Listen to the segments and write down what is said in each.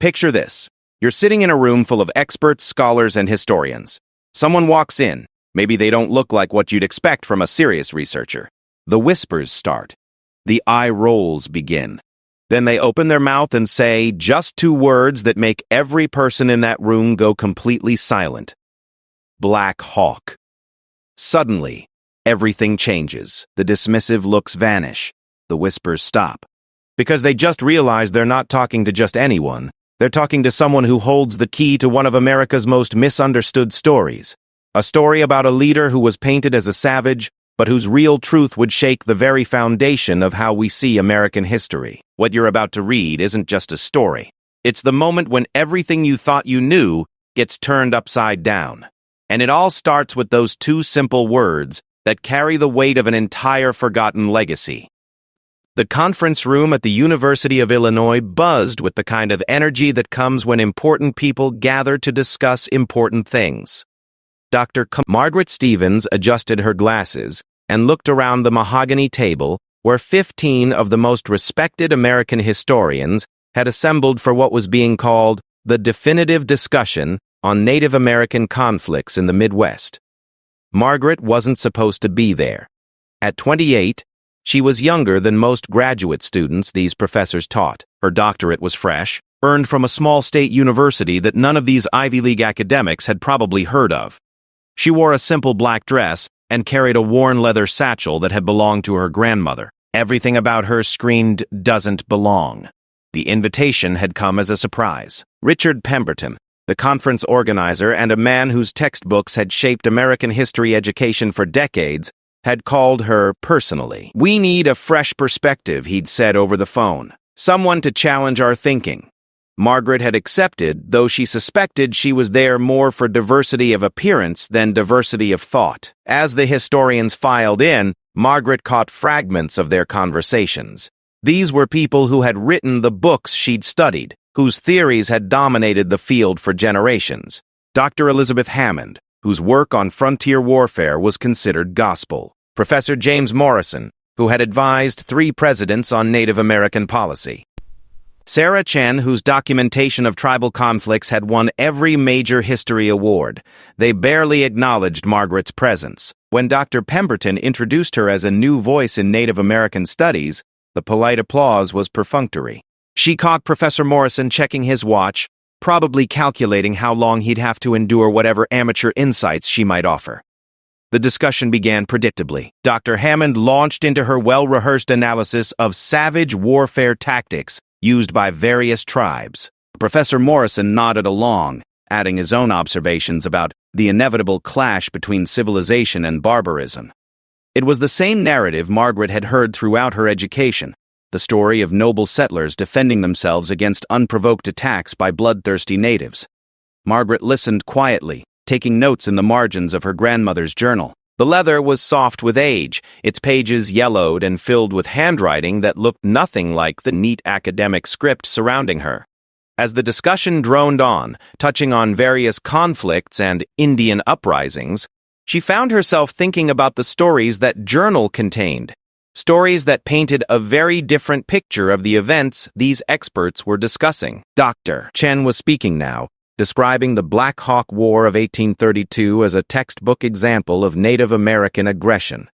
Picture this. You're sitting in a room full of experts, scholars, and historians. Someone walks in. Maybe they don't look like what you'd expect from a serious researcher. The whispers start. The eye rolls begin. Then they open their mouth and say just two words that make every person in that room go completely silent. Black Hawk. Suddenly, everything changes. The dismissive looks vanish. The whispers stop. Because they just realized they're not talking to just anyone. They're talking to someone who holds the key to one of America's most misunderstood stories. A story about a leader who was painted as a savage, but whose real truth would shake the very foundation of how we see American history. What you're about to read isn't just a story. It's the moment when everything you thought you knew gets turned upside down. And it all starts with those two simple words that carry the weight of an entire forgotten legacy. The conference room at the University of Illinois buzzed with the kind of energy that comes when important people gather to discuss important things. Margaret Stevens adjusted her glasses and looked around the mahogany table where 15 of the most respected American historians had assembled for what was being called the definitive discussion on Native American conflicts in the Midwest. Margaret wasn't supposed to be there. At 28, she was younger than most graduate students these professors taught. Her doctorate was fresh, earned from a small state university that none of these Ivy League academics had probably heard of. She wore a simple black dress and carried a worn leather satchel that had belonged to her grandmother. Everything about her screamed, "Doesn't belong." The invitation had come as a surprise. Richard Pemberton, the conference organizer and a man whose textbooks had shaped American history education for decades, had called her personally. "We need a fresh perspective," he'd said over the phone. "Someone to challenge our thinking." Margaret had accepted, though she suspected she was there more for diversity of appearance than diversity of thought. As the historians filed in, Margaret caught fragments of their conversations. These were people who had written the books she'd studied, whose theories had dominated the field for generations. Dr. Elizabeth Hammond, whose work on frontier warfare was considered gospel. Professor James Morrison, who had advised 3 presidents on Native American policy. Sarah Chen, whose documentation of tribal conflicts had won every major history award. They barely acknowledged Margaret's presence. When Dr. Pemberton introduced her as a new voice in Native American studies, the polite applause was perfunctory. She caught Professor Morrison checking his watch, probably calculating how long he'd have to endure whatever amateur insights she might offer. The discussion began predictably. Dr. Hammond launched into her well-rehearsed analysis of savage warfare tactics used by various tribes. Professor Morrison nodded along, adding his own observations about the inevitable clash between civilization and barbarism. It was the same narrative Margaret had heard throughout her education, the story of noble settlers defending themselves against unprovoked attacks by bloodthirsty natives. Margaret listened quietly, taking notes in the margins of her grandmother's journal. The leather was soft with age, its pages yellowed and filled with handwriting that looked nothing like the neat academic script surrounding her. As the discussion droned on, touching on various conflicts and Indian uprisings, she found herself thinking about the stories that journal contained, stories that painted a very different picture of the events these experts were discussing. Dr. Chen was speaking now, describing the Black Hawk War of 1832 as a textbook example of Native American aggression.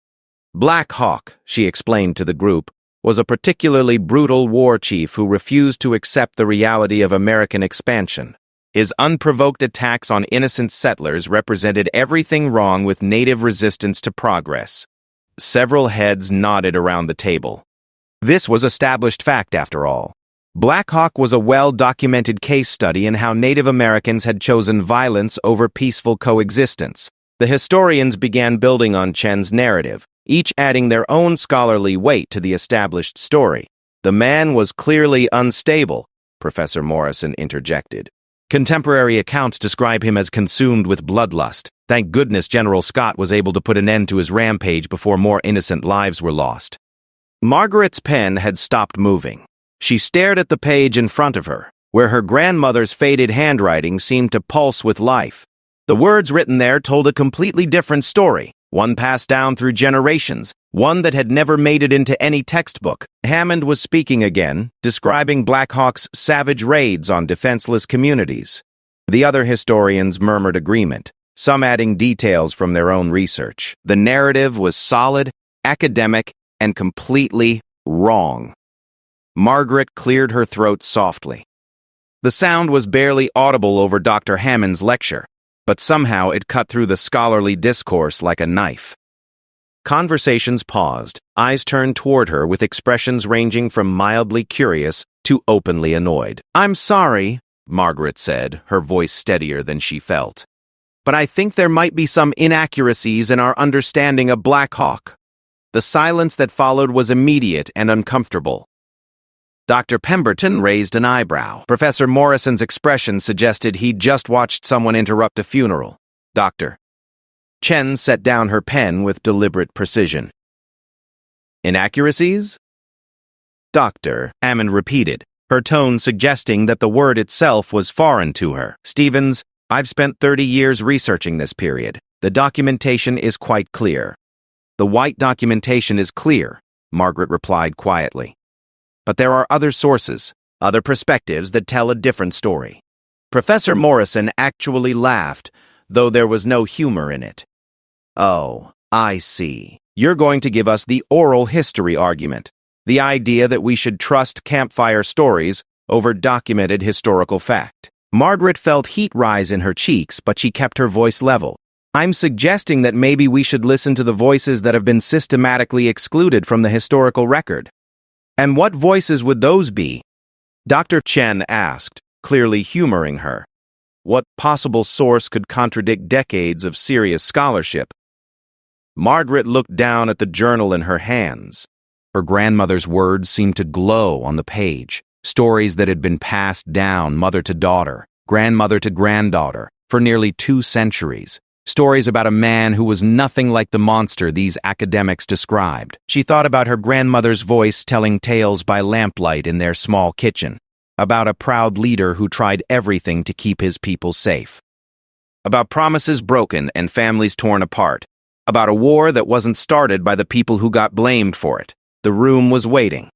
Black Hawk, she explained to the group, was a particularly brutal war chief who refused to accept the reality of American expansion. His unprovoked attacks on innocent settlers represented everything wrong with Native resistance to progress. Several heads nodded around the table. This was established fact, after all. Black Hawk was a well-documented case study in how Native Americans had chosen violence over peaceful coexistence. The historians began building on Chen's narrative, each adding their own scholarly weight to the established story. "The man was clearly unstable," Professor Morrison interjected. "Contemporary accounts describe him as consumed with bloodlust. Thank goodness General Scott was able to put an end to his rampage before more innocent lives were lost." Margaret's pen had stopped moving. She stared at the page in front of her, where her grandmother's faded handwriting seemed to pulse with life. The words written there told a completely different story, one passed down through generations, one that had never made it into any textbook. Hammond was speaking again, describing Black Hawk's savage raids on defenseless communities. The other historians murmured agreement, some adding details from their own research. The narrative was solid, academic, and completely wrong. Margaret cleared her throat softly. The sound was barely audible over Dr. Hammond's lecture, but somehow it cut through the scholarly discourse like a knife. Conversations paused, eyes turned toward her with expressions ranging from mildly curious to openly annoyed. "I'm sorry," Margaret said, her voice steadier than she felt, "but I think there might be some inaccuracies in our understanding of Black Hawk." The silence that followed was immediate and uncomfortable. Dr. Pemberton raised an eyebrow. Professor Morrison's expression suggested he'd just watched someone interrupt a funeral. "Doctor." Chen set down her pen with deliberate precision. "Inaccuracies?" "Doctor," Hammond repeated, her tone suggesting that the word itself was foreign to her. "Stevens, I've spent 30 years researching this period. The documentation is quite clear." "The white documentation is clear," Margaret replied quietly. "But there are other sources, other perspectives that tell a different story." Professor Morrison actually laughed, though there was no humor in it. "Oh, I see. You're going to give us the oral history argument, the idea that we should trust campfire stories over documented historical fact." Margaret felt heat rise in her cheeks, but she kept her voice level. "I'm suggesting that maybe we should listen to the voices that have been systematically excluded from the historical record." "And what voices would those be?" Dr. Chen asked, clearly humoring her. What possible source could contradict decades of serious scholarship? Margaret looked down at the journal in her hands. Her grandmother's words seemed to glow on the page, stories that had been passed down mother to daughter, grandmother to granddaughter, for nearly 2 centuries. Stories about a man who was nothing like the monster these academics described. She thought about her grandmother's voice telling tales by lamplight in their small kitchen, about a proud leader who tried everything to keep his people safe, about promises broken and families torn apart, about a war that wasn't started by the people who got blamed for it. The room was waiting.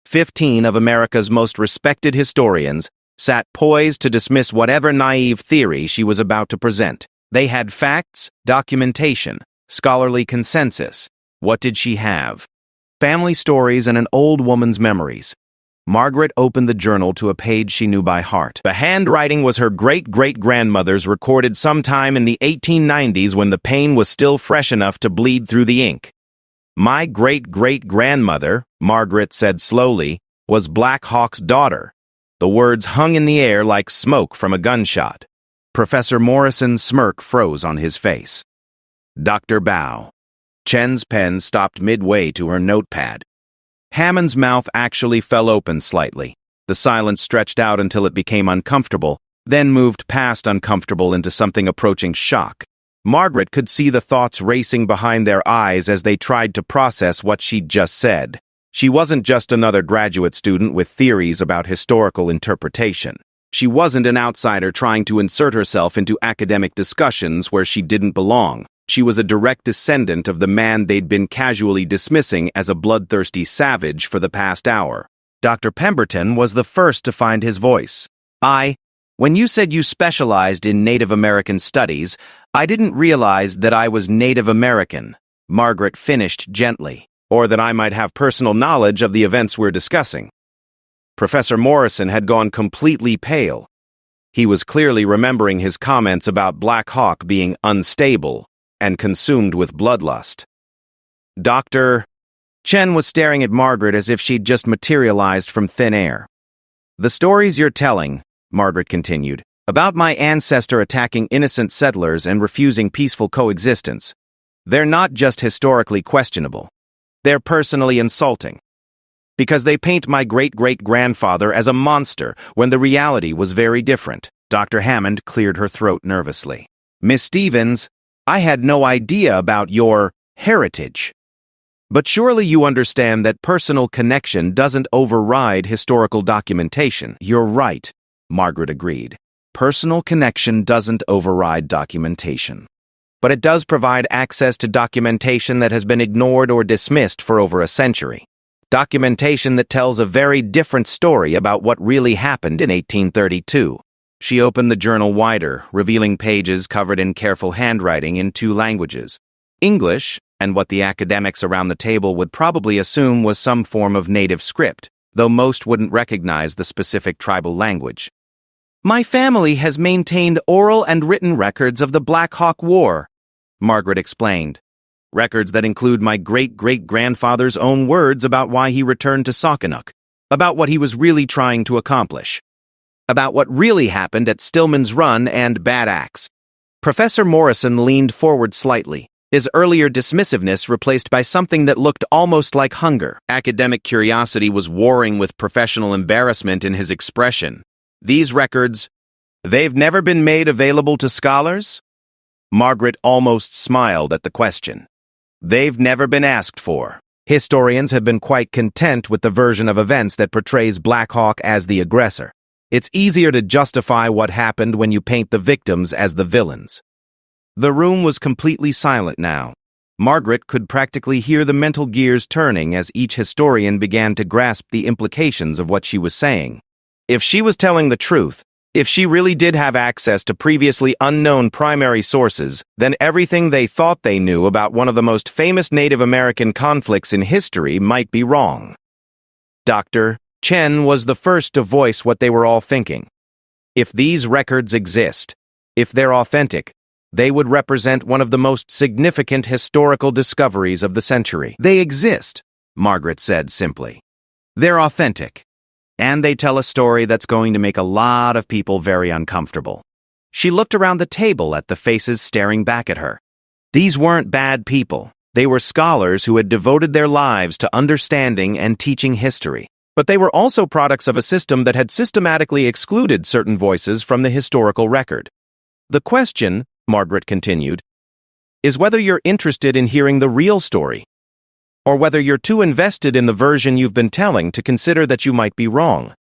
15 of America's most respected historians sat poised to dismiss whatever naive theory she was about to present. They had facts, documentation, scholarly consensus. What did she have? Family stories and an old woman's memories. Margaret opened the journal to a page she knew by heart. The handwriting was her great-great-grandmother's, recorded sometime in the 1890s when the pain was still fresh enough to bleed through the ink. "My great-great-grandmother," Margaret said slowly, "was Black Hawk's daughter." The words hung in the air like smoke from a gunshot. Professor Morrison's smirk froze on his face. Dr. Bao. Chen's pen stopped midway to her notepad. Hammond's mouth actually fell open slightly. The silence stretched out until it became uncomfortable, then moved past uncomfortable into something approaching shock. Margaret could see the thoughts racing behind their eyes as they tried to process what she'd just said. She wasn't just another graduate student with theories about historical interpretation. She wasn't an outsider trying to insert herself into academic discussions where she didn't belong. She was a direct descendant of the man they'd been casually dismissing as a bloodthirsty savage for the past hour. Dr. Pemberton was the first to find his voice. When you said you specialized in Native American studies, I didn't realize that I was Native American," Margaret finished gently, "or that I might have personal knowledge of the events we're discussing." Professor Morrison had gone completely pale. He was clearly remembering his comments about Black Hawk being unstable and consumed with bloodlust. Dr. Chen was staring at Margaret as if she'd just materialized from thin air. "The stories you're telling," Margaret continued, "about my ancestor attacking innocent settlers and refusing peaceful coexistence, they're not just historically questionable. They're personally insulting. Because they paint my great-great-grandfather as a monster when the reality was very different." Dr. Hammond cleared her throat nervously. "Miss Stevens, I had no idea about your heritage. But surely you understand that personal connection doesn't override historical documentation." "You're right," Margaret agreed. "Personal connection doesn't override documentation." but it does provide access to documentation that has been ignored or dismissed for over a century. Documentation that tells a very different story about what really happened in 1832. She opened the journal wider, revealing pages covered in careful handwriting in 2 languages. English, and what the academics around the table would probably assume was some form of native script, though most wouldn't recognize the specific tribal language. "My family has maintained oral and written records of the Black Hawk War," Margaret explained. "Records that include my great-great-grandfather's own words about why he returned to Socanook, about what he was really trying to accomplish, about what really happened at Stillman's Run and Bad Axe." Professor Morrison leaned forward slightly, his earlier dismissiveness replaced by something that looked almost like hunger. Academic curiosity was warring with professional embarrassment in his expression. "These records, they've never been made available to scholars?" Margaret almost smiled at the question. "They've never been asked for." Historians have been quite content with the version of events that portrays Black Hawk as the aggressor. It's easier to justify what happened when you paint the victims as the villains. The room was completely silent now. Margaret could practically hear the mental gears turning as each historian began to grasp the implications of what she was saying. If she was telling the truth, if she really did have access to previously unknown primary sources, then everything they thought they knew about one of the most famous Native American conflicts in history might be wrong. Dr. Chen was the first to voice what they were all thinking. If these records exist, if they're authentic, they would represent one of the most significant historical discoveries of the century. "They exist," Margaret said simply. "They're authentic. And they tell a story that's going to make a lot of people very uncomfortable." She looked around the table at the faces staring back at her. These weren't bad people. They were scholars who had devoted their lives to understanding and teaching history. But they were also products of a system that had systematically excluded certain voices from the historical record. "The question," Margaret continued, "is whether you're interested in hearing the real story, or whether you're too invested in the version you've been telling to consider that you might be wrong."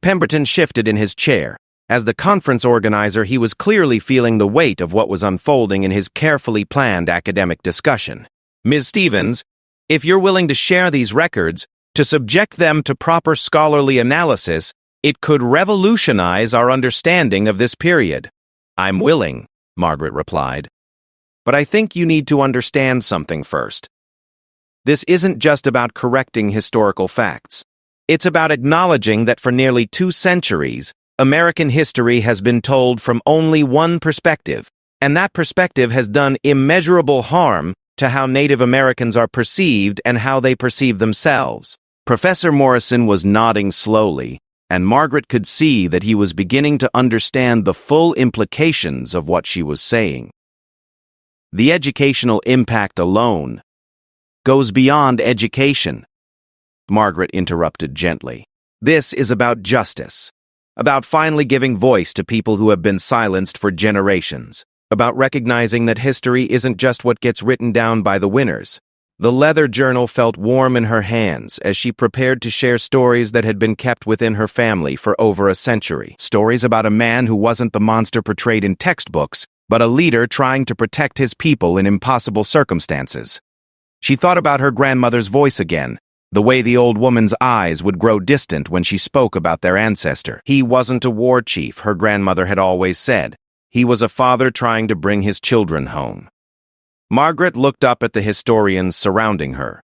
Pemberton shifted in his chair. As the conference organizer, he was clearly feeling the weight of what was unfolding in his carefully planned academic discussion. "Ms. Stevens, if you're willing to share these records, to subject them to proper scholarly analysis, it could revolutionize our understanding of this period." "I'm willing," Margaret replied. "But I think you need to understand something first. This isn't just about correcting historical facts. It's about acknowledging that for nearly 2 centuries, American history has been told from only one perspective, and that perspective has done immeasurable harm to how Native Americans are perceived and how they perceive themselves." Professor Morrison was nodding slowly, and Margaret could see that he was beginning to understand the full implications of what she was saying. "The educational impact alone goes beyond education," Margaret interrupted gently. "This is about justice, about finally giving voice to people who have been silenced for generations, about recognizing that history isn't just what gets written down by the winners." The leather journal felt warm in her hands as she prepared to share stories that had been kept within her family for over a century. Stories about a man who wasn't the monster portrayed in textbooks, but a leader trying to protect his people in impossible circumstances. She thought about her grandmother's voice again, the way the old woman's eyes would grow distant when she spoke about their ancestor. He wasn't a war chief, her grandmother had always said. He was a father trying to bring his children home. Margaret looked up at the historians surrounding her,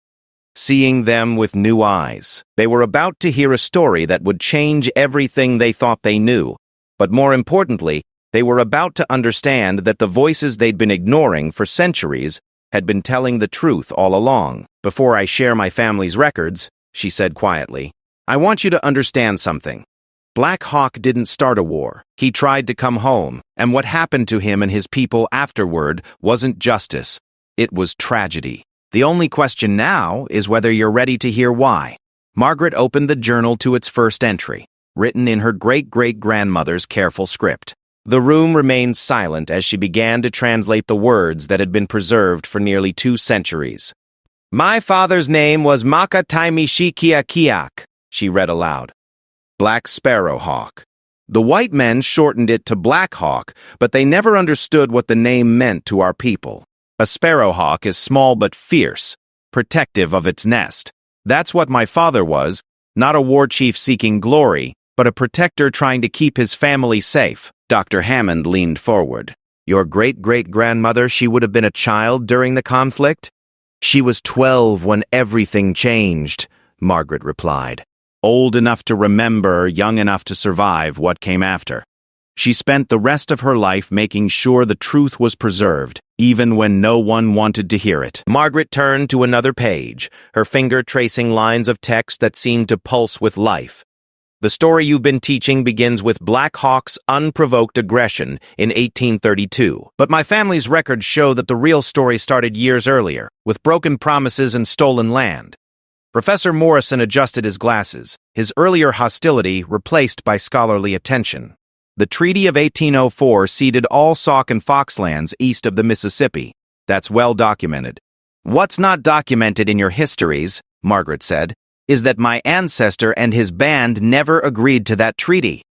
seeing them with new eyes. They were about to hear a story that would change everything they thought they knew, but more importantly, they were about to understand that the voices they'd been ignoring for centuries had been telling the truth all along. "Before I share my family's records," she said quietly, "I want you to understand something. Black Hawk didn't start a war. He tried to come home, and what happened to him and his people afterward wasn't justice. It was tragedy. The only question now is whether you're ready to hear why." Margaret opened the journal to its first entry, written in her great-great-grandmother's careful script. The room remained silent as she began to translate the words that had been preserved for nearly 2 centuries. "My father's name was Makataimi Shikiakiak," she read aloud. "Black Sparrow Hawk. The white men shortened it to Black Hawk, but they never understood what the name meant to our people. A sparrowhawk is small but fierce, protective of its nest. That's what my father was, not a war chief seeking glory, but a protector trying to keep his family safe. Dr. Hammond leaned forward. Your great-great-grandmother, she would have been a child during the conflict? She was 12 when everything changed, Margaret replied. Old enough to remember, young enough to survive what came after. She spent the rest of her life making sure the truth was preserved, even when no one wanted to hear it. Margaret turned to another page, her finger tracing lines of text that seemed to pulse with life. The story you've been teaching begins with Black Hawk's unprovoked aggression in 1832. But my family's records show that the real story started years earlier, with broken promises and stolen land. Professor Morrison adjusted his glasses, his earlier hostility replaced by scholarly attention. The Treaty of 1804 ceded all Sauk and Fox lands east of the Mississippi. That's well documented. What's not documented in your histories, Margaret said, is that my ancestor and his band never agreed to that treaty.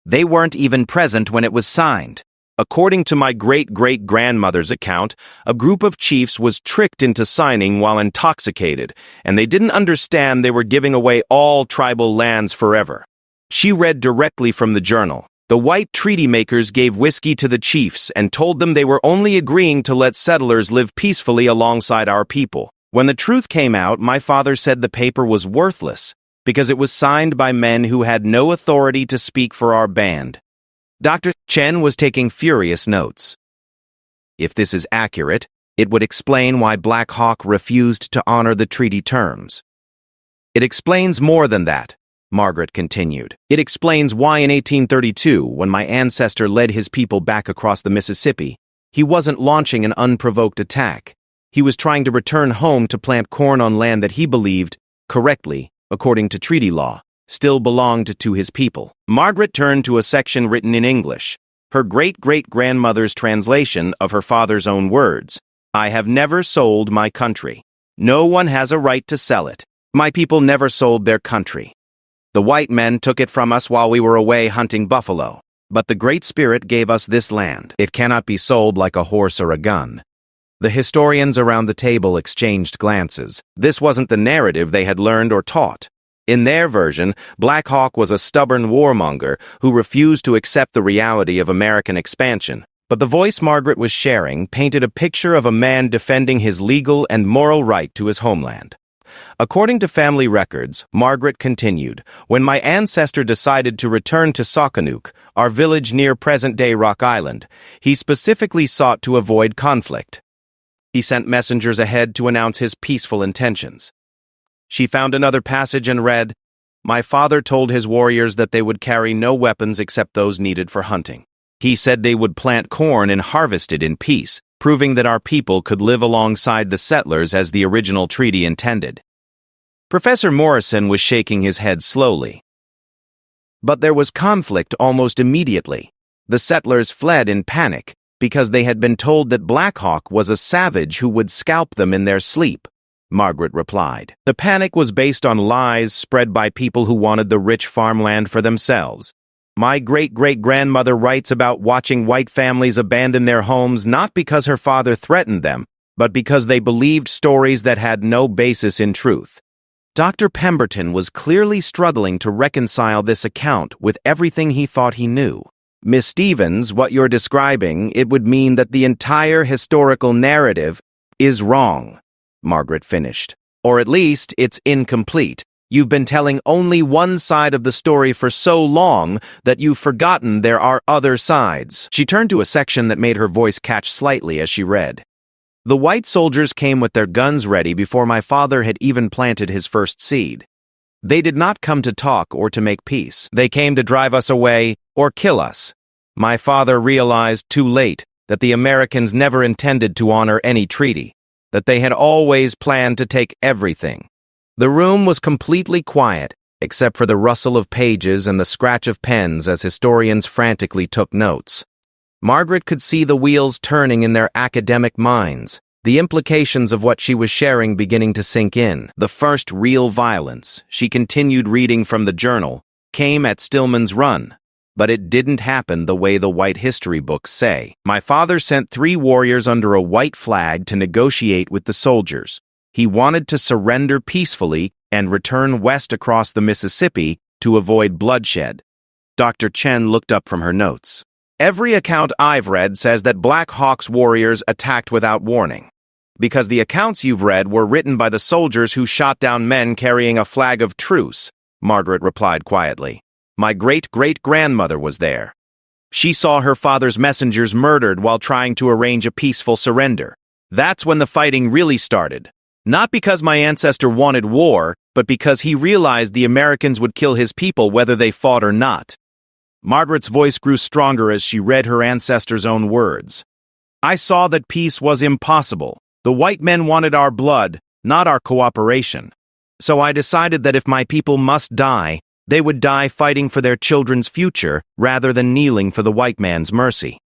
They weren't even present when it was signed. According to my great-great-grandmother's account, a group of chiefs was tricked into signing while intoxicated, and they didn't understand they were giving away all tribal lands forever. She read directly from the journal. The white treaty makers gave whiskey to the chiefs and told them they were only agreeing to let settlers live peacefully alongside our people. When the truth came out, my father said the paper was worthless because it was signed by men who had no authority to speak for our band. Dr. Chen was taking furious notes. If this is accurate, it would explain why Black Hawk refused to honor the treaty terms. It explains more than that, Margaret continued. It explains why in 1832, when my ancestor led his people back across the Mississippi, he wasn't launching an unprovoked attack. He was trying to return home to plant corn on land that he believed, correctly, according to treaty law, still belonged to his people. Margaret turned to a section written in English, her great-great-grandmother's translation of her father's own words. I have never sold my country. No one has a right to sell it. My people never sold their country. The white men took it from us while we were away hunting buffalo. But the Great Spirit gave us this land. It cannot be sold like a horse or a gun. The historians around the table exchanged glances. This wasn't the narrative they had learned or taught. In their version, Black Hawk was a stubborn warmonger who refused to accept the reality of American expansion. But the voice Margaret was sharing painted a picture of a man defending his legal and moral right to his homeland. According to family records, Margaret continued, when my ancestor decided to return to Socanook, our village near present-day Rock Island, he specifically sought to avoid conflict. He sent messengers ahead to announce his peaceful intentions. She found another passage and read, my father told his warriors that they would carry no weapons except those needed for hunting. He said they would plant corn and harvest it in peace, proving that our people could live alongside the settlers as the original treaty intended. Professor Morrison was shaking his head slowly. But there was conflict almost immediately. The settlers fled in panic because they had been told that Black Hawk was a savage who would scalp them in their sleep, Margaret replied. The panic was based on lies spread by people who wanted the rich farmland for themselves. My great-great-grandmother writes about watching white families abandon their homes not because her father threatened them, but because they believed stories that had no basis in truth. Dr. Pemberton was clearly struggling to reconcile this account with everything he thought he knew. Miss Stevens, what you're describing, it would mean that the entire historical narrative is wrong, Margaret finished. Or at least it's incomplete. You've been telling only one side of the story for so long that you've forgotten there are other sides. She turned to a section that made her voice catch slightly as she read. The white soldiers came with their guns ready before my father had even planted his first seed. They did not come to talk or to make peace. They came to drive us away or kill us. My father realized too late that the Americans never intended to honor any treaty, that they had always planned to take everything. The room was completely quiet, except for the rustle of pages and the scratch of pens as historians frantically took notes. Margaret could see the wheels turning in their academic minds, the implications of what she was sharing beginning to sink in. The first real violence, she continued reading from the journal, came at Stillman's Run. But it didn't happen the way the white history books say. My father sent 3 warriors under a white flag to negotiate with the soldiers. He wanted to surrender peacefully and return west across the Mississippi to avoid bloodshed. Dr. Chen looked up from her notes. Every account I've read says that Black Hawk's warriors attacked without warning. Because the accounts you've read were written by the soldiers who shot down men carrying a flag of truce, Margaret replied quietly. My great-great-grandmother was there. She saw her father's messengers murdered while trying to arrange a peaceful surrender. That's when the fighting really started. Not because my ancestor wanted war, but because he realized the Americans would kill his people whether they fought or not. Margaret's voice grew stronger as she read her ancestor's own words. I saw that peace was impossible. The white men wanted our blood, not our cooperation. So I decided that if my people must die, they would die fighting for their children's future rather than kneeling for the white man's mercy.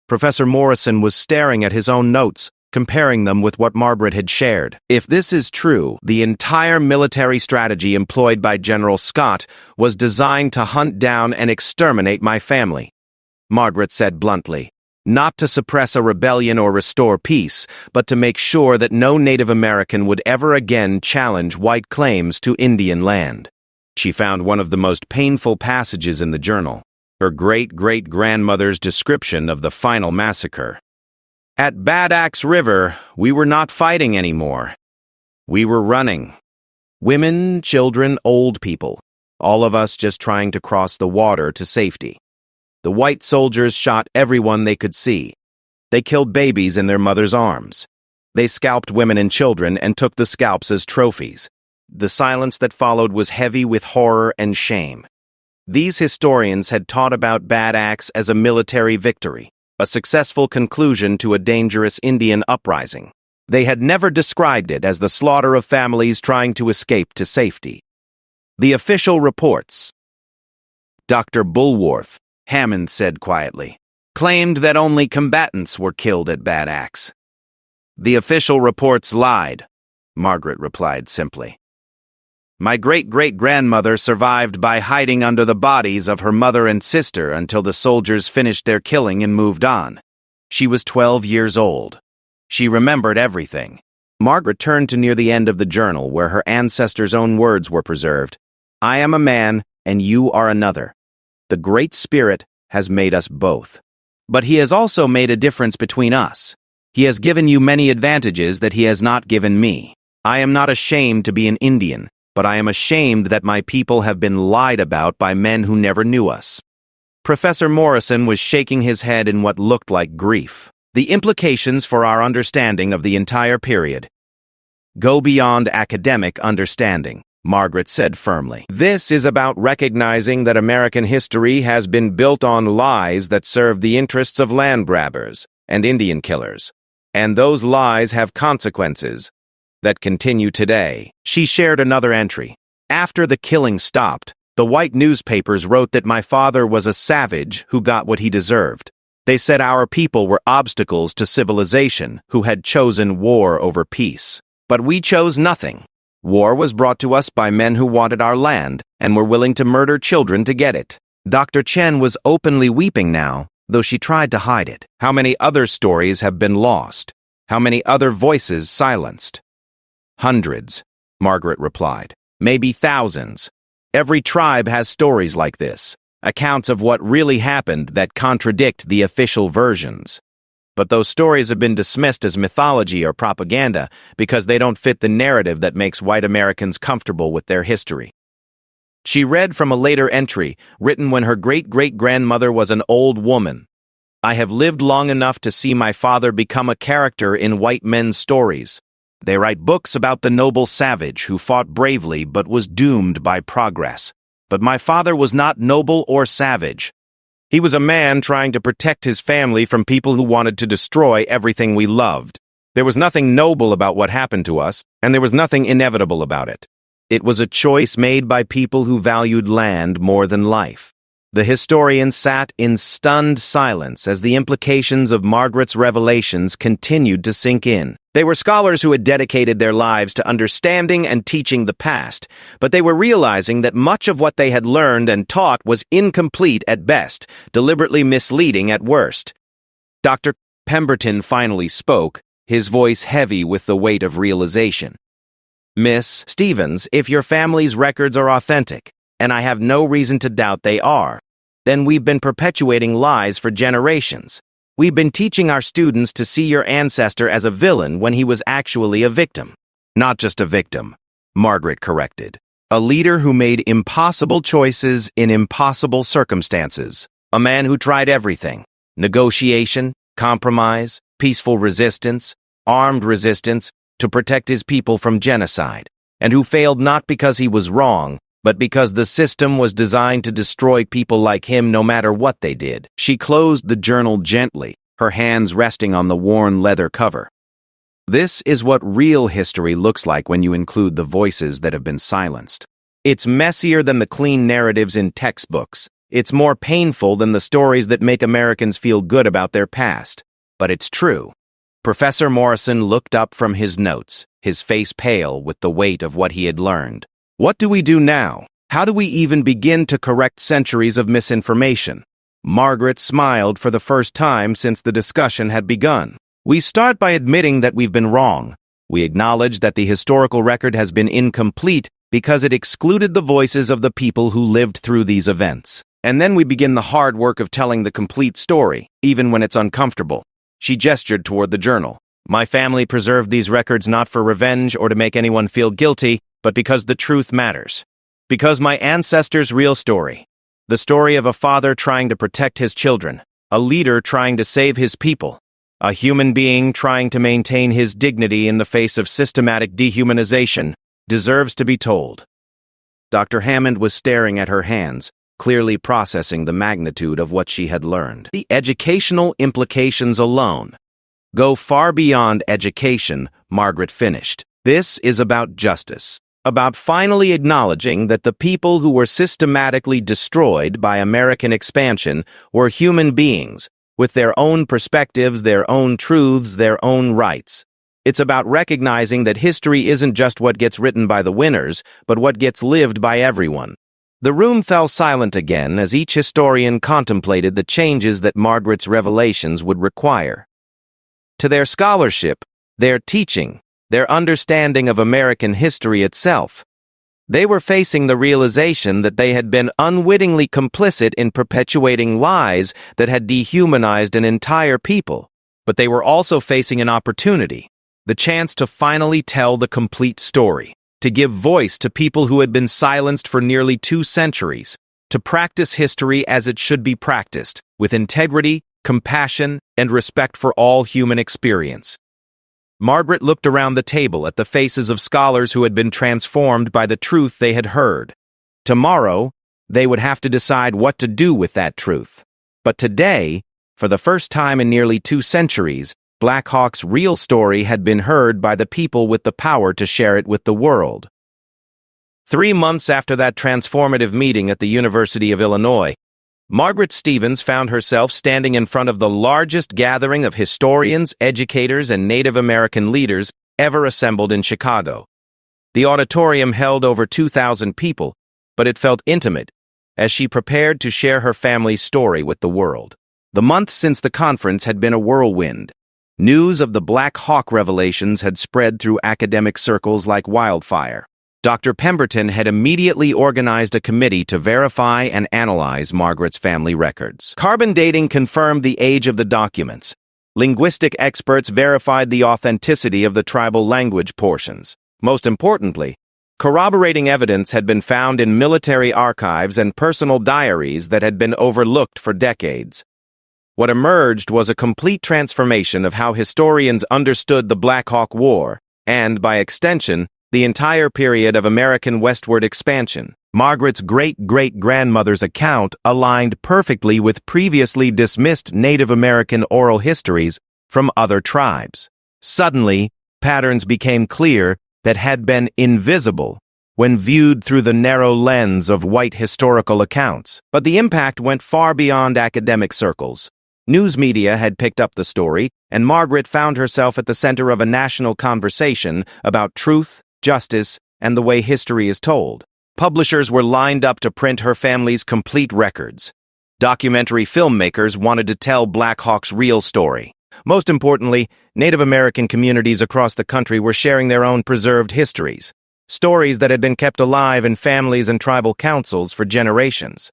Professor Morrison was staring at his own notes, comparing them with what Margaret had shared. If this is true, the entire military strategy employed by General Scott was designed to hunt down and exterminate my family, Margaret said bluntly. Not to suppress a rebellion or restore peace, but to make sure that no Native American would ever again challenge white claims to Indian land. She found one of the most painful passages in the journal, her great-great-grandmother's description of the final massacre. At Bad Axe River, we were not fighting anymore. We were running. Women, children, old people, all of us just trying to cross the water to safety. The white soldiers shot everyone they could see. They killed babies in their mother's arms. They scalped women and children and took the scalps as trophies. The silence that followed was heavy with horror and shame. These historians had taught about Bad Axe as a military victory, a successful conclusion to a dangerous Indian uprising. They had never described it as the slaughter of families trying to escape to safety. The official reports. Dr. Bulworth, Hammond said quietly, claimed that only combatants were killed at Bad Axe. The official reports lied, Margaret replied simply. My great-great-grandmother survived by hiding under the bodies of her mother and sister until the soldiers finished their killing and moved on. She was 12 years old. She remembered everything. Margaret turned to near the end of the journal where her ancestors' own words were preserved. I am a man, and you are another. The Great Spirit has made us both. But he has also made a difference between us. He has given you many advantages that he has not given me. I am not ashamed to be an Indian, but I am ashamed that my people have been lied about by men who never knew us. Professor Morrison was shaking his head in what looked like grief. The implications for our understanding of the entire period go beyond academic understanding, Margaret said firmly. This is about recognizing that American history has been built on lies that serve the interests of land grabbers and Indian killers. And those lies have consequences that continue today. She shared another entry. After the killing stopped, the white newspapers wrote that my father was a savage who got what he deserved. They said our people were obstacles to civilization who had chosen war over peace. But we chose nothing. War was brought to us by men who wanted our land and were willing to murder children to get it. Dr. Chen was openly weeping now, though she tried to hide it. How many other stories have been lost? How many other voices silenced? Hundreds, Margaret replied. Maybe thousands. Every tribe has stories like this, accounts of what really happened that contradict the official versions. But those stories have been dismissed as mythology or propaganda because they don't fit the narrative that makes white Americans comfortable with their history. She read from a later entry, written when her great-great-grandmother was an old woman. I have lived long enough to see my father become a character in white men's stories. They write books about the noble savage who fought bravely but was doomed by progress. But my father was not noble or savage. He was a man trying to protect his family from people who wanted to destroy everything we loved. There was nothing noble about what happened to us, and there was nothing inevitable about it. It was a choice made by people who valued land more than life. The historian sat in stunned silence as the implications of Margaret's revelations continued to sink in. They were scholars who had dedicated their lives to understanding and teaching the past, but they were realizing that much of what they had learned and taught was incomplete at best, deliberately misleading at worst. Dr. Pemberton finally spoke, his voice heavy with the weight of realization. "Miss Stevens, if your family's records are authentic, and I have no reason to doubt they are, then we've been perpetuating lies for generations. We've been teaching our students to see your ancestor as a villain when he was actually a victim." "Not just a victim," Margaret corrected. "A leader who made impossible choices in impossible circumstances. A man who tried everything: negotiation, compromise, peaceful resistance, armed resistance, to protect his people from genocide, and who failed not because he was wrong, but because the system was designed to destroy people like him no matter what they did." She closed the journal gently, her hands resting on the worn leather cover. "This is what real history looks like when you include the voices that have been silenced. It's messier than the clean narratives in textbooks. It's more painful than the stories that make Americans feel good about their past. But it's true." Professor Morrison looked up from his notes, his face pale with the weight of what he had learned. "What do we do now? How do we even begin to correct centuries of misinformation?" Margaret smiled for the first time since the discussion had begun. "We start by admitting that we've been wrong. We acknowledge that the historical record has been incomplete because it excluded the voices of the people who lived through these events. And then we begin the hard work of telling the complete story, even when it's uncomfortable." She gestured toward the journal. "My family preserved these records not for revenge or to make anyone feel guilty, but because the truth matters. Because my ancestors' real story, the story of a father trying to protect his children, a leader trying to save his people, a human being trying to maintain his dignity in the face of systematic dehumanization, deserves to be told." Dr. Hammond was staring at her hands, clearly processing the magnitude of what she had learned. "The educational implications alone go far beyond education," Margaret finished. "This is about justice. About finally acknowledging that the people who were systematically destroyed by American expansion were human beings, with their own perspectives, their own truths, their own rights. It's about recognizing that history isn't just what gets written by the winners, but what gets lived by everyone." The room fell silent again as each historian contemplated the changes that Margaret's revelations would require. To their scholarship, their teaching, their understanding of American history itself, they were facing the realization that they had been unwittingly complicit in perpetuating lies that had dehumanized an entire people. But they were also facing an opportunity, the chance to finally tell the complete story, to give voice to people who had been silenced for nearly 2 centuries, to practice history as it should be practiced, with integrity, compassion, and respect for all human experience. Margaret looked around the table at the faces of scholars who had been transformed by the truth they had heard. Tomorrow, they would have to decide what to do with that truth. But today, for the first time in nearly 2 centuries, Black Hawk's real story had been heard by the people with the power to share it with the world. 3 months after that transformative meeting at the University of Illinois, Margaret Stevens found herself standing in front of the largest gathering of historians, educators, and Native American leaders ever assembled in Chicago. The auditorium held over 2,000 people, but it felt intimate as she prepared to share her family's story with the world. The months since the conference had been a whirlwind. News of the Black Hawk revelations had spread through academic circles like wildfire. Dr. Pemberton had immediately organized a committee to verify and analyze Margaret's family records. Carbon dating confirmed the age of the documents. Linguistic experts verified the authenticity of the tribal language portions. Most importantly, corroborating evidence had been found in military archives and personal diaries that had been overlooked for decades. What emerged was a complete transformation of how historians understood the Black Hawk War, and, by extension, the entire period of American westward expansion. Margaret's great-great-grandmother's account aligned perfectly with previously dismissed Native American oral histories from other tribes. Suddenly, patterns became clear that had been invisible when viewed through the narrow lens of white historical accounts. But the impact went far beyond academic circles. News media had picked up the story, and Margaret found herself at the center of a national conversation about truth, justice, and the way history is told. Publishers were lined up to print her family's complete records. Documentary filmmakers wanted to tell Black Hawk's real story. Most importantly, Native American communities across the country were sharing their own preserved histories, stories that had been kept alive in families and tribal councils for generations.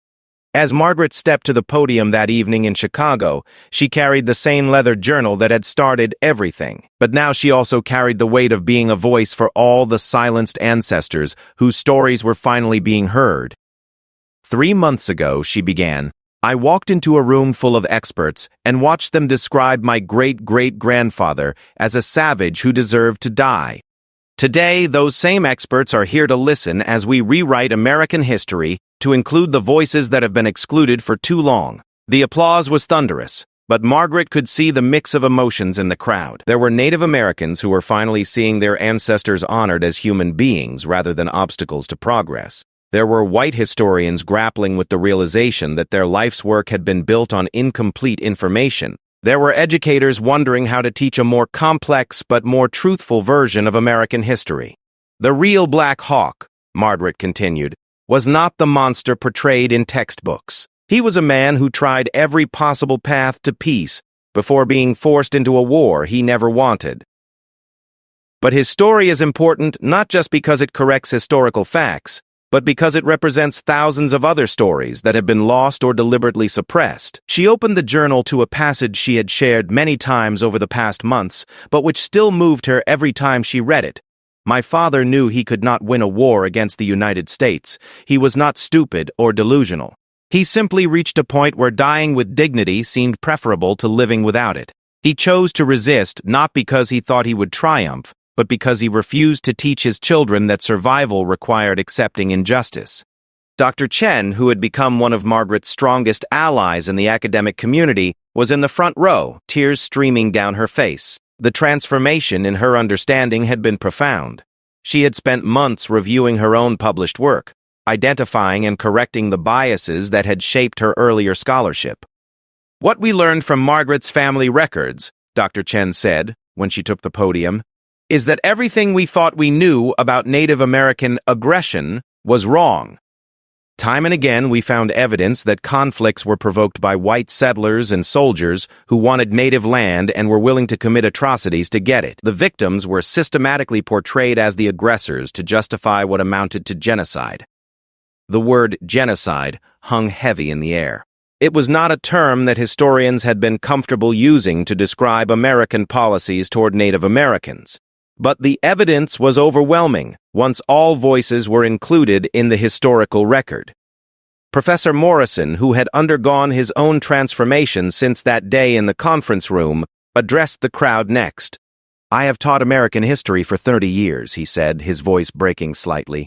As Margaret stepped to the podium that evening in Chicago, she carried the same leather journal that had started everything. But now she also carried the weight of being a voice for all the silenced ancestors whose stories were finally being heard. 3 months ago, she began, I walked into a room full of experts and watched them describe my great-great-grandfather as a savage who deserved to die. Today, those same experts are here to listen as we rewrite American history to include the voices that have been excluded for too long. The applause was thunderous, but Margaret could see the mix of emotions in the crowd. There were Native Americans who were finally seeing their ancestors honored as human beings rather than obstacles to progress. There were white historians grappling with the realization that their life's work had been built on incomplete information. There were educators wondering how to teach a more complex but more truthful version of American history. The real Black Hawk, Margaret continued, was not the monster portrayed in textbooks. He was a man who tried every possible path to peace before being forced into a war he never wanted. But his story is important not just because it corrects historical facts, but because it represents thousands of other stories that have been lost or deliberately suppressed. She opened the journal to a passage she had shared many times over the past months, but which still moved her every time she read it. My father knew he could not win a war against the United States. He was not stupid or delusional. He simply reached a point where dying with dignity seemed preferable to living without it. He chose to resist not because he thought he would triumph, but because he refused to teach his children that survival required accepting injustice. Dr. Chen, who had become one of Margaret's strongest allies in the academic community, was in the front row, tears streaming down her face. The transformation in her understanding had been profound. She had spent months reviewing her own published work, identifying and correcting the biases that had shaped her earlier scholarship. What we learned from Margaret's family records, Dr. Chen said, when she took the podium, is that everything we thought we knew about Native American aggression was wrong. Time and again, we found evidence that conflicts were provoked by white settlers and soldiers who wanted native land and were willing to commit atrocities to get it. The victims were systematically portrayed as the aggressors to justify what amounted to genocide. The word genocide hung heavy in the air. It was not a term that historians had been comfortable using to describe American policies toward Native Americans. But the evidence was overwhelming once all voices were included in the historical record. Professor Morrison, who had undergone his own transformation since that day in the conference room, addressed the crowd next. I have taught American history for 30 years, he said, his voice breaking slightly.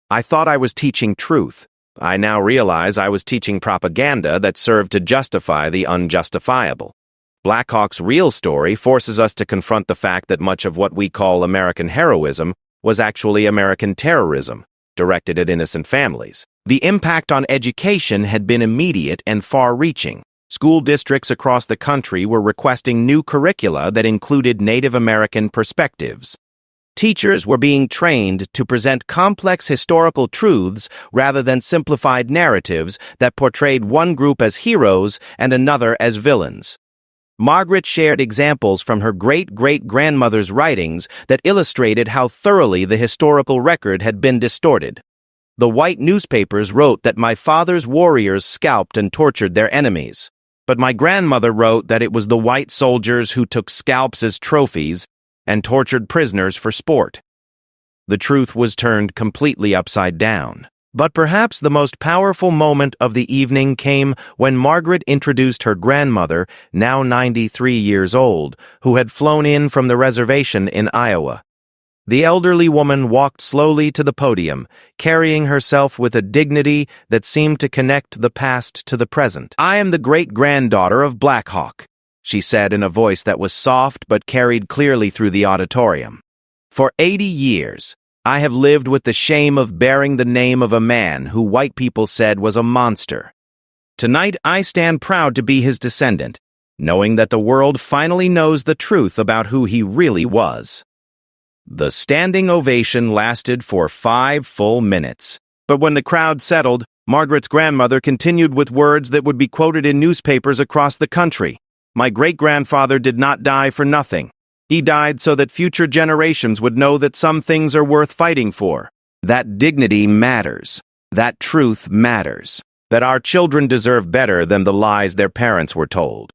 I thought I was teaching truth. I now realize I was teaching propaganda that served to justify the unjustifiable. Black Hawk's real story forces us to confront the fact that much of what we call American heroism was actually American terrorism, directed at innocent families. The impact on education had been immediate and far-reaching. School districts across the country were requesting new curricula that included Native American perspectives. Teachers were being trained to present complex historical truths rather than simplified narratives that portrayed one group as heroes and another as villains. Margaret shared examples from her great-great-grandmother's writings that illustrated how thoroughly the historical record had been distorted. The white newspapers wrote that my father's warriors scalped and tortured their enemies, but my grandmother wrote that it was the white soldiers who took scalps as trophies and tortured prisoners for sport. The truth was turned completely upside down. But perhaps the most powerful moment of the evening came when Margaret introduced her grandmother, now 93 years old, who had flown in from the reservation in Iowa. The elderly woman walked slowly to the podium, carrying herself with a dignity that seemed to connect the past to the present. I am the great-granddaughter of Black Hawk, she said in a voice that was soft but carried clearly through the auditorium. For 80 years, I have lived with the shame of bearing the name of a man who white people said was a monster. Tonight I stand proud to be his descendant, knowing that the world finally knows the truth about who he really was." The standing ovation lasted for 5 full minutes. But when the crowd settled, Margaret's grandmother continued with words that would be quoted in newspapers across the country. "My great-grandfather did not die for nothing. He died so that future generations would know that some things are worth fighting for. That dignity matters. That truth matters. That our children deserve better than the lies their parents were told."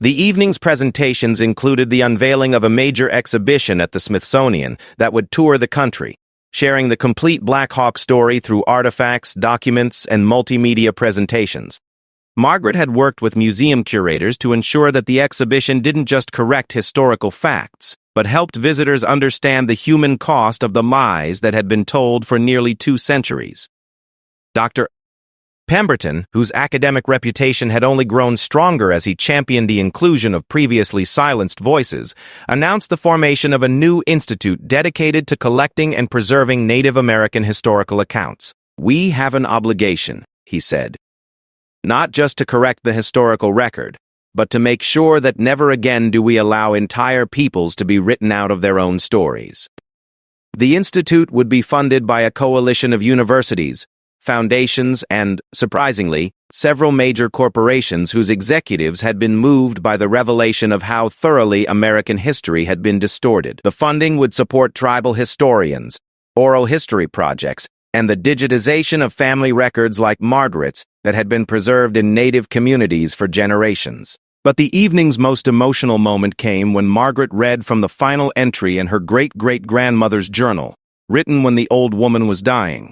The evening's presentations included the unveiling of a major exhibition at the Smithsonian that would tour the country, sharing the complete Black Hawk story through artifacts, documents, and multimedia presentations. Margaret had worked with museum curators to ensure that the exhibition didn't just correct historical facts, but helped visitors understand the human cost of the lies that had been told for nearly 2 centuries. Dr. Pemberton, whose academic reputation had only grown stronger as he championed the inclusion of previously silenced voices, announced the formation of a new institute dedicated to collecting and preserving Native American historical accounts. "We have an obligation," he said, "not just to correct the historical record, but to make sure that never again do we allow entire peoples to be written out of their own stories." The institute would be funded by a coalition of universities, foundations, and, surprisingly, several major corporations whose executives had been moved by the revelation of how thoroughly American history had been distorted. The funding would support tribal historians, oral history projects, and the digitization of family records like Margaret's that had been preserved in Native communities for generations. But the evening's most emotional moment came when Margaret read from the final entry in her great-great-grandmother's journal, written when the old woman was dying.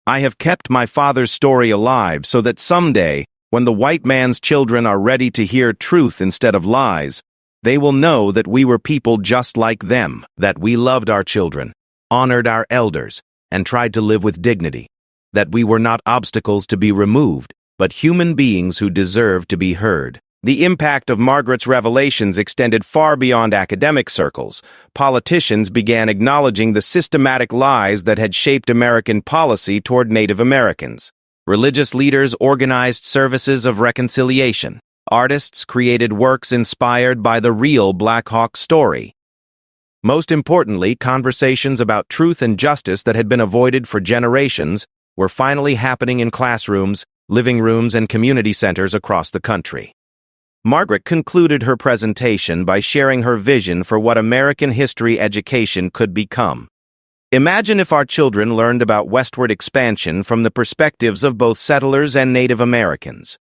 "I have kept my father's story alive so that someday, when the white man's children are ready to hear truth instead of lies, they will know that we were people just like them, that we loved our children, honored our elders, and tried to live with dignity, that we were not obstacles to be removed, but human beings who deserved to be heard." The impact of Margaret's revelations extended far beyond academic circles. Politicians began acknowledging the systematic lies that had shaped American policy toward Native Americans. Religious leaders organized services of reconciliation. Artists created works inspired by the real Black Hawk story. Most importantly, conversations about truth and justice that had been avoided for generations were finally happening in classrooms, living rooms, and community centers across the country. Margaret concluded her presentation by sharing her vision for what American history education could become. "Imagine if our children learned about westward expansion from the perspectives of both settlers and Native Americans.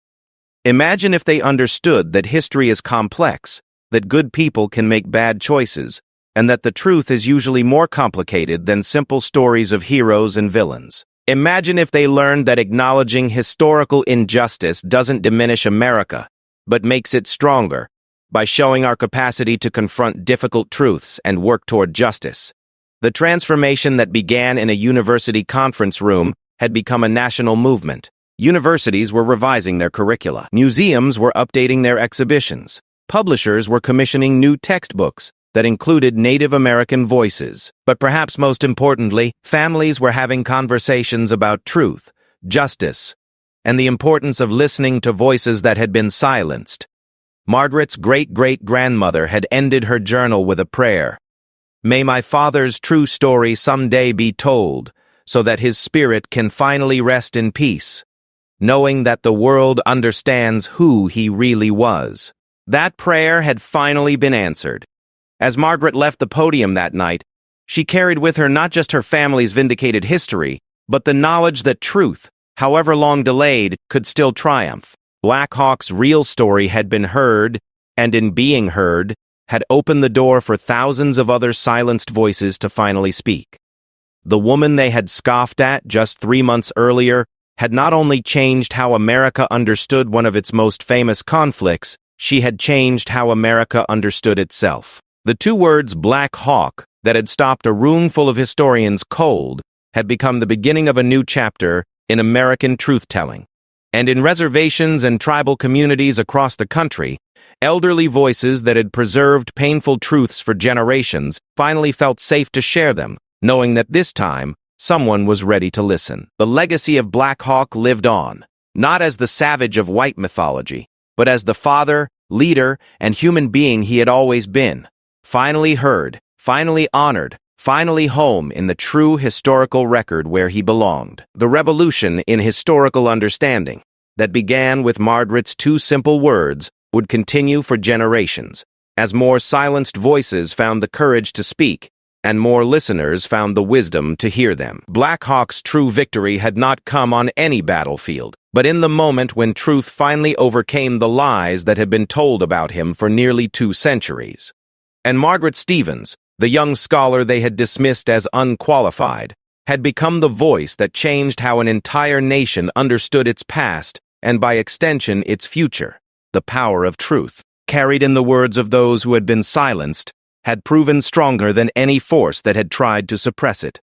Imagine if they understood that history is complex, that good people can make bad choices, and that the truth is usually more complicated than simple stories of heroes and villains. Imagine if they learned that acknowledging historical injustice doesn't diminish America, but makes it stronger, by showing our capacity to confront difficult truths and work toward justice." The transformation that began in a university conference room had become a national movement. Universities were revising their curricula. Museums were updating their exhibitions. Publishers were commissioning new textbooks that included Native American voices. But perhaps most importantly, families were having conversations about truth, justice, and the importance of listening to voices that had been silenced. Margaret's great-great-grandmother had ended her journal with a prayer. "May my father's true story someday be told, so that his spirit can finally rest in peace, knowing that the world understands who he really was." That prayer had finally been answered. As Margaret left the podium that night, she carried with her not just her family's vindicated history, but the knowledge that truth, however long delayed, could still triumph. Black Hawk's real story had been heard, and in being heard, had opened the door for thousands of other silenced voices to finally speak. The woman they had scoffed at just 3 months earlier had not only changed how America understood one of its most famous conflicts, she had changed how America understood itself. The 2 words Black Hawk that had stopped a room full of historians cold had become the beginning of a new chapter in American truth-telling. And in reservations and tribal communities across the country, elderly voices that had preserved painful truths for generations finally felt safe to share them, knowing that this time, someone was ready to listen. The legacy of Black Hawk lived on, not as the savage of white mythology, but as the father, leader, and human being he had always been. Finally heard, finally honored, finally home in the true historical record where he belonged. The revolution in historical understanding that began with Margaret's two simple words would continue for generations, as more silenced voices found the courage to speak, and more listeners found the wisdom to hear them. Black Hawk's true victory had not come on any battlefield, but in the moment when truth finally overcame the lies that had been told about him for nearly 2 centuries. And Margaret Stevens, the young scholar they had dismissed as unqualified, had become the voice that changed how an entire nation understood its past and, by extension, its future. The power of truth, carried in the words of those who had been silenced, had proven stronger than any force that had tried to suppress it.